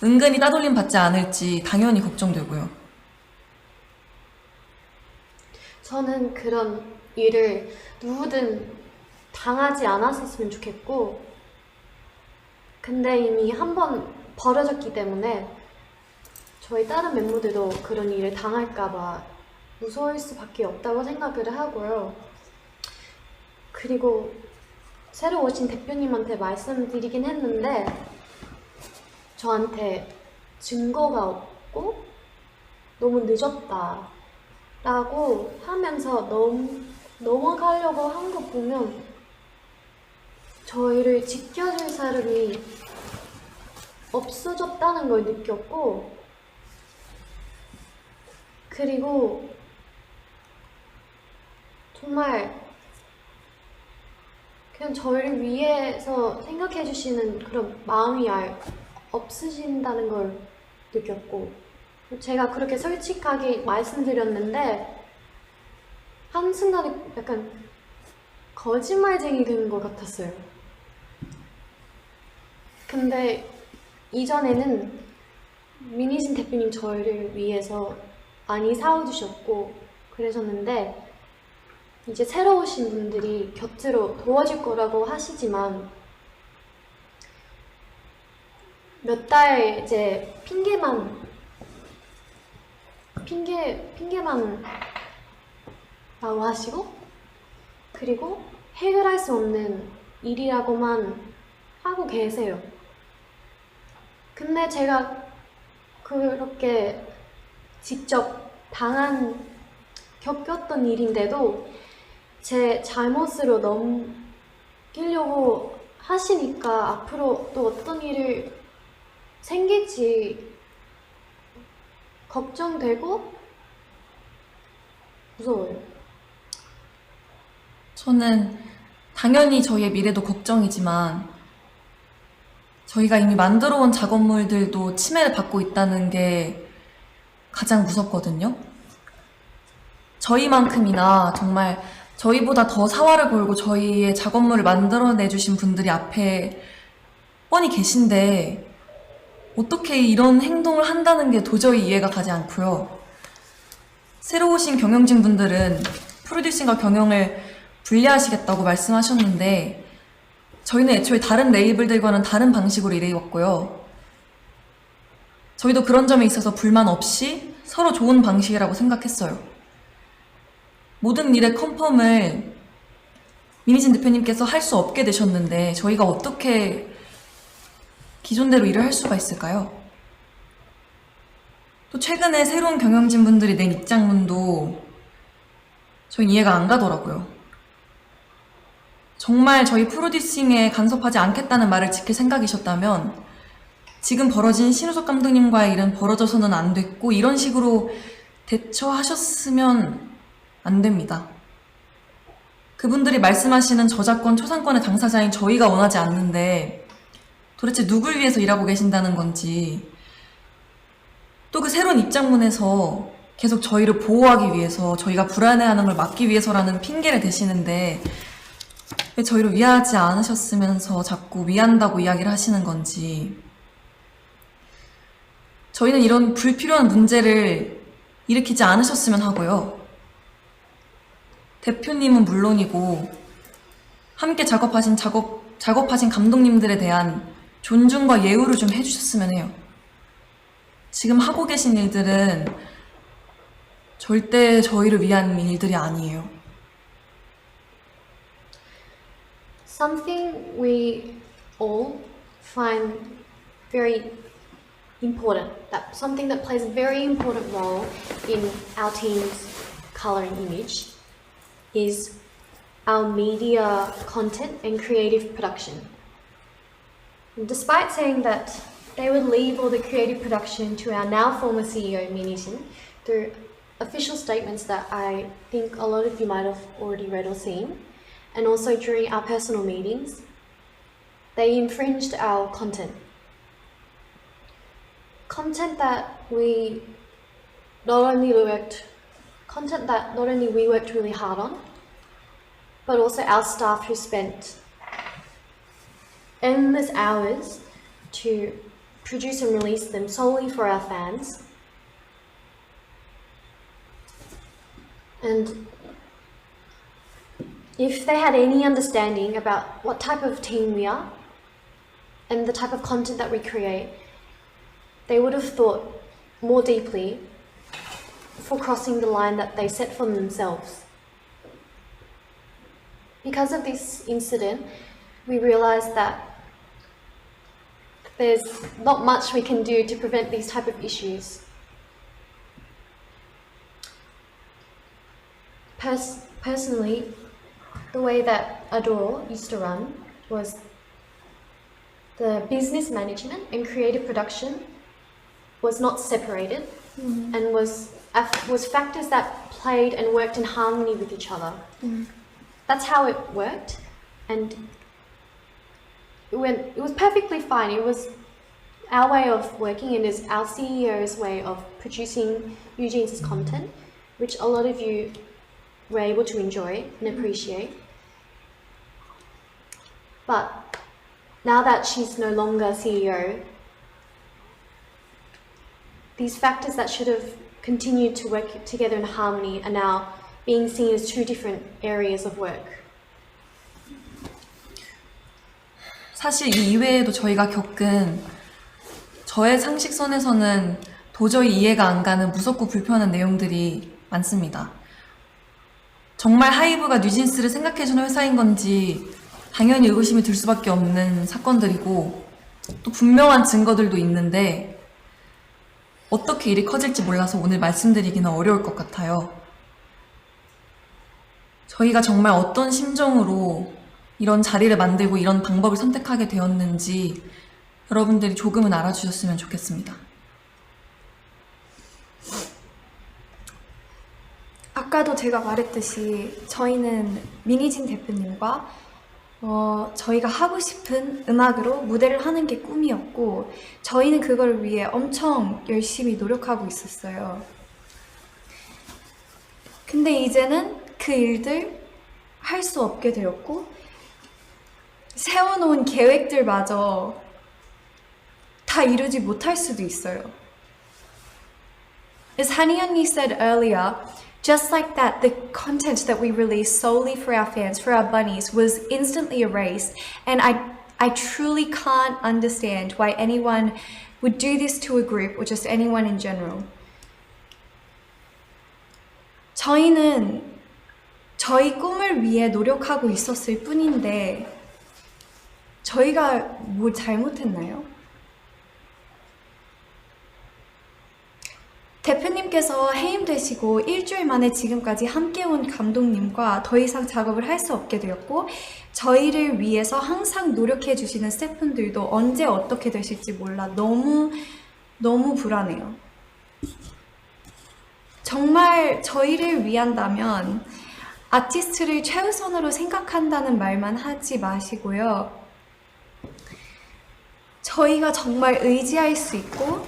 은근히 따돌림 받지 않을지 당연히 걱정되고요. 저는 그런 일을 누구든 당하지 않았었으면 좋겠고, 근데 이미 한 번 벌어졌기 때문에 저희 다른 멤버들도 그런 일을 당할까봐 무서울 수밖에 없다고 생각을 하고요. 그리고 새로 오신 대표님한테 말씀드리긴 했는데 저한테 증거가 없고 너무 늦었다 라고 하면서 넘어가려고 한 거 보면 저희를 지켜줄 사람이 없어졌다는 걸 느꼈고, 그리고 정말 그냥 저희를 위해서 생각해 주시는 그런 마음이 없으신다는 걸 느꼈고, 제가 그렇게 솔직하게 말씀드렸는데 한순간에 약간 거짓말쟁이 된 것 같았어요. 근데 이전에는 민희진 대표님 저희를 위해서 많이 사와주셨고 그러셨는데, 이제 새로 오신 분들이 곁으로 도와줄 거라고 하시지만 몇 달 이제 핑계만 라고 하시고, 그리고 해결할 수 없는 일이라고만 하고 계세요. 근데 제가 그렇게 직접 겪었던 일인데도 제 잘못으로 넘기려고 하시니까 앞으로 또 어떤 일을 생길지 걱정되고 무서워요. 저는 당연히 저희의 미래도 걱정이지만 저희가 이미 만들어 온 작업물들도 침해를 받고 있다는 게 가장 무섭거든요. 저희만큼이나 정말 저희보다 더 사활을 걸고 저희의 작업물을 만들어내주신 분들이 앞에 뻔히 계신데 어떻게 이런 행동을 한다는 게 도저히 이해가 가지 않고요. 새로 오신 경영진 분들은 프로듀싱과 경영을 분리하시겠다고 말씀하셨는데 저희는 애초에 다른 레이블들과는 다른 방식으로 일해왔고요. 저희도 그런 점에 있어서 불만 없이 서로 좋은 방식이라고 생각했어요. 모든 일의 컨펌을 민희진 대표님께서 할 수 없게 되셨는데 저희가 어떻게 기존대로 일을 할 수가 있을까요? 또 최근에 새로운 경영진 분들이 낸 입장문도 저희 이해가 안 가더라고요. 정말 저희 프로듀싱에 간섭하지 않겠다는 말을 지킬 생각이셨다면 지금 벌어진 신우석 감독님과의 일은 벌어져서는 안 됐고 이런 식으로 대처하셨으면 안 됩니다. 그분들이 말씀하시는 저작권, 초상권의 당사자인 저희가 원하지 않는데 도대체 누굴 위해서 일하고 계신다는 건지, 또 그 새로운 입장문에서 계속 저희를 보호하기 위해서 저희가 불안해하는 걸 막기 위해서라는 핑계를 대시는데 왜 저희를 위하지 않으셨으면서 자꾸 위한다고 이야기를 하시는 건지. 저희는 이런 불필요한 문제를 일으키지 않으셨으면 하고요. 대표님은 물론이고 함께 작업하신 감독님들에 대한 존중과 예우를 좀 해주셨으면 해요. 지금 하고 계신 일들은 절대 저희를 위한 일들이 아니에요. Something we all find very important, something that plays a very important role in our team's coloring image is our media content and creative production. And despite saying that they would leave all the creative production to our now former CEO, Minijin, through official statements that I think a lot of you might have already read or seen, and also during our personal meetings, they infringed our content. Content that not only we worked really hard on, but also our staff who spent endless hours to produce and release them solely for our fans. And if they had any understanding about what type of team we are and the type of content that we create, they would have thought more deeply for crossing the line that they set for themselves. Because of this incident, we realized that there's not much we can do to prevent these type of issues. Personally, the way that Adore used to run was the business management and creative production was not separated and was factors that played and worked in harmony with each other. That's how it worked, and it was perfectly fine. It was our way of working, and is our CEO's way of producing Eugene's content, which a lot of you were able to enjoy and appreciate. But now that she's no longer CEO, these factors that should have continued to work together in harmony are now being seen as two different areas of work. 사실 이 이외에도 저희가 겪은 저의 상식선에서는 도저히 이해가 안 가는 무섭고 불편한 내용들이 많습니다. 정말 하이브가 뉴진스를 생각해주는 회사인 건지 당연히 의구심이 들 수밖에 없는 사건들이고 또 분명한 증거들도 있는데 어떻게 일이 커질지 몰라서 오늘 말씀드리기는 어려울 것 같아요. 저희가 정말 어떤 심정으로 이런 자리를 만들고 이런 방법을 선택하게 되었는지 여러분들이 조금은 알아주셨으면 좋겠습니다. 아까도 제가 말했듯이 저희는 미니진 대표님과 저희가 하고 싶은 음악으로 무대를 하는 게 꿈이었고 저희는 그걸 위해 엄청 열심히 노력하고 있었어요. 근데 이제는 그 일들 할 수 없게 되었고 세워놓은 계획들마저 다 이루지 못할 수도 있어요. As Hani 언니 said earlier, just like that, the content that we released solely for our fans, for our bunnies, was instantly erased. And I truly can't understand why anyone would do this to a group or just anyone in general. 저희는 저희 꿈을 위해 노력하고 있었을 뿐인데 저희가 뭐 잘못했나요? 대표님께서 해임되시고 일주일 만에 지금까지 함께 온 감독님과 더 이상 작업을 할 수 없게 되었고 저희를 위해서 항상 노력해 주시는 스태프분들도 언제 어떻게 되실지 몰라 너무 불안해요. 정말 저희를 위한다면 아티스트를 최우선으로 생각한다는 말만 하지 마시고요. 저희가 정말 의지할 수 있고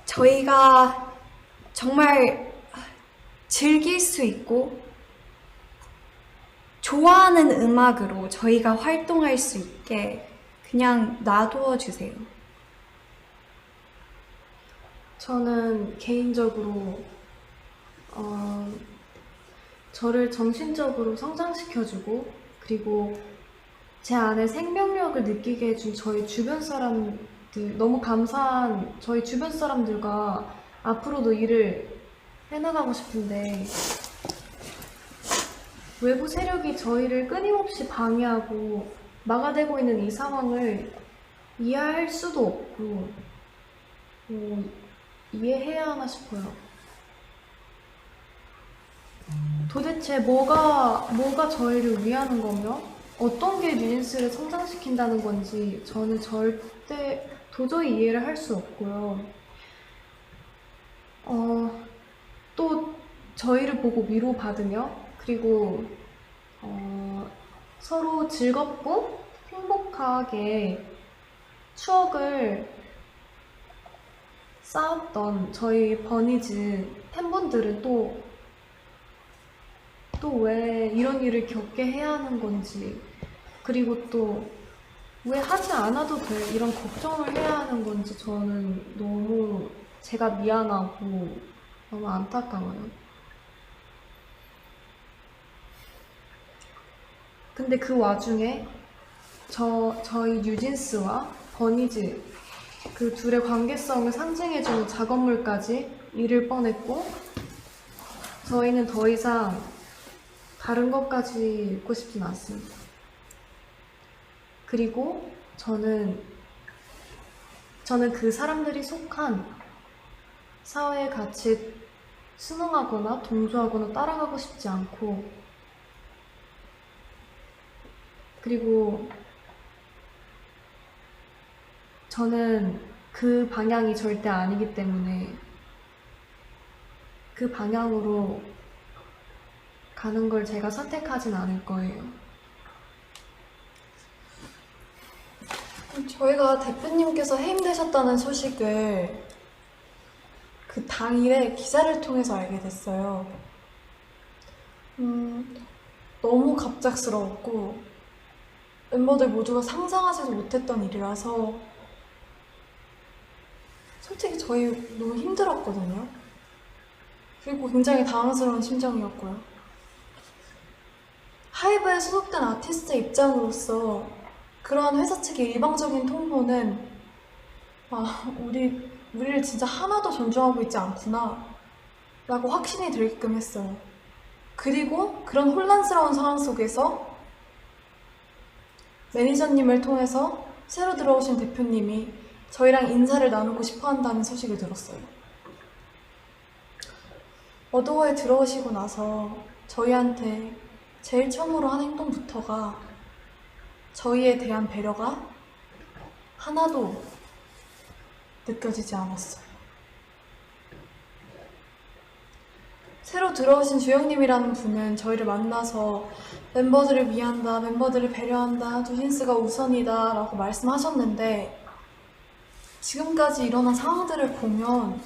저희가 정말 즐길 수 있고 좋아하는 음악으로 저희가 활동할 수 있게 그냥 놔두어 주세요. 저는 개인적으로 저를 정신적으로 성장시켜주고 그리고 제 안에 생명력을 느끼게 해준 저희 주변 사람들 너무 감사한 저희 주변 사람들과 앞으로도 일을 해나가고 싶은데 외부 세력이 저희를 끊임없이 방해하고 막아대고 있는 이 상황을 이해할 수도 없고 이해해야 하나 싶어요. 도대체 뭐가 저희를 위하는 거며 어떤 게 뉴진스를 성장시킨다는 건지 저는 절대 도저히 이해를 할 수 없고요. 또 저희를 보고 위로받으며 그리고 서로 즐겁고 행복하게 추억을 쌓았던 저희 버니즈 팬분들은 또 왜 이런 일을 겪게 해야 하는 건지 그리고 또 왜 하지 않아도 돼? 이런 걱정을 해야 하는 건지 저는 너무 제가 미안하고 너무 안타까워요. 근데 그 와중에 저희 뉴진스와 버니즈 그 둘의 관계성을 상징해주는 작업물까지 잃을 뻔했고 저희는 더 이상 다른 것까지 읽고 싶진 않습니다. 그리고 저는 그 사람들이 속한 사회의 가치에 순응하거나 동조하거나 따라가고 싶지 않고 그리고 저는 그 방향이 절대 아니기 때문에 그 방향으로 가는 걸 제가 선택하진 않을 거예요. 저희가 대표님께서 해임되셨다는 소식을 그 당일에 기사를 통해서 알게 됐어요. 너무 갑작스러웠고 멤버들 모두가 상상하지도 못했던 일이라서 솔직히 저희 너무 힘들었거든요. 그리고 굉장히 당황스러운 심정이었고요. 하이브에 소속된 아티스트의 입장으로서 그러한 회사 측의 일방적인 통보는 우리를 진짜 하나도 존중하고 있지 않구나 라고 확신이 들게끔 했어요. 그리고 그런 혼란스러운 상황 속에서 매니저님을 통해서 새로 들어오신 대표님이 저희랑 인사를 나누고 싶어 한다는 소식을 들었어요. 어도어에 들어오시고 나서 저희한테 제일 처음으로 한 행동부터가 저희에 대한 배려가 하나도 느껴지지 않았어요. 새로 들어오신 주영님이라는 분은 저희를 만나서 멤버들을 위한다, 멤버들을 배려한다, 뉴진스가 우선이다 라고 말씀하셨는데 지금까지 일어난 상황들을 보면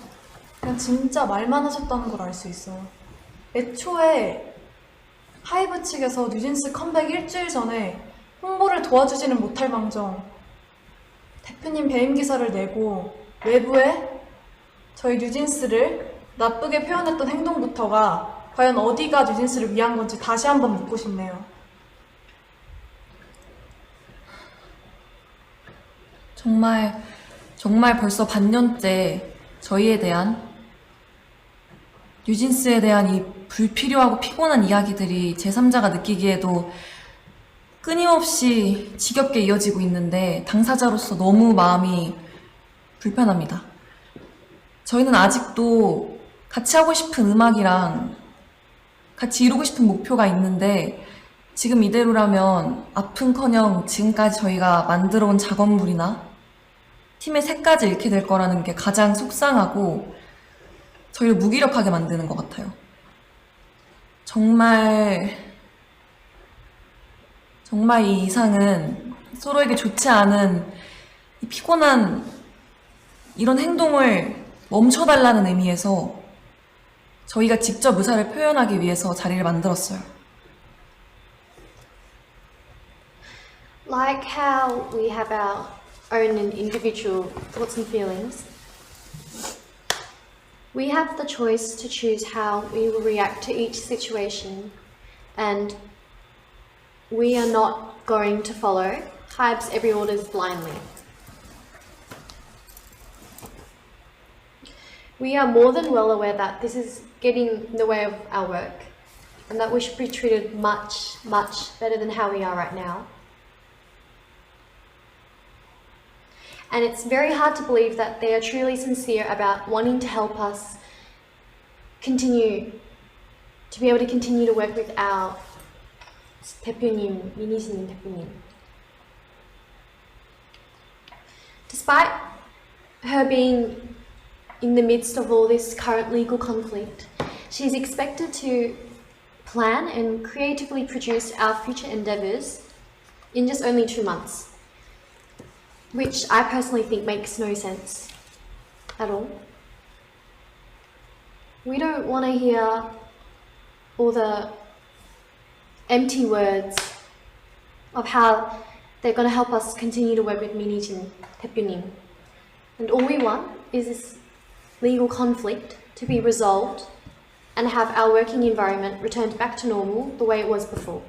그냥 진짜 말만 하셨다는 걸 알 수 있어요. 애초에 하이브 측에서 뉴진스 컴백 일주일 전에 홍보를 도와주지는 못할 망정 대표님 배임 기사를 내고 외부에 저희 뉴진스를 나쁘게 표현했던 행동부터가 과연 어디가 뉴진스를 위한 건지 다시 한번 묻고 싶네요. 정말 벌써 반년째 저희에 대한 뉴진스에 대한 이 불필요하고 피곤한 이야기들이 제3자가 느끼기에도 끊임없이 지겹게 이어지고 있는데 당사자로서 너무 마음이 불편합니다. 저희는 아직도 같이 하고 싶은 음악이랑 같이 이루고 싶은 목표가 있는데 지금 이대로라면 아픔커녕 지금까지 저희가 만들어온 작업물이나 팀의 색까지 잃게 될 거라는 게 가장 속상하고 저희를 무기력하게 만드는 것 같아요. 정말 이 이상은 서로에게 좋지 않은 이 피곤한 이런 행동을 멈춰달라는 의미에서 저희가 직접 의사를 표현하기 위해서 자리를 만들었어요. Like how we have our own and individual thoughts and feelings, we have the choice to choose how we will react to each situation, and we are not going to follow Hybe's every orders blindly. We are more than well aware that this is getting in the way of our work and that we should be treated much, much better than how we are right now. And it's very hard to believe that they are truly sincere about wanting to help us continue to be able to continue to work with our 대표님, 미니스님 대표님. Despite her being in the midst of all this current legal conflict, she's expected to plan and creatively produce our future endeavours in just only 2 months, which I personally think makes no sense at all. We don't want to hear all the empty words of how they're going to help us continue to work with 민희진 대표님. And all we want is this legal conflict to be resolved and have our working environment returned back to normal the way it was before.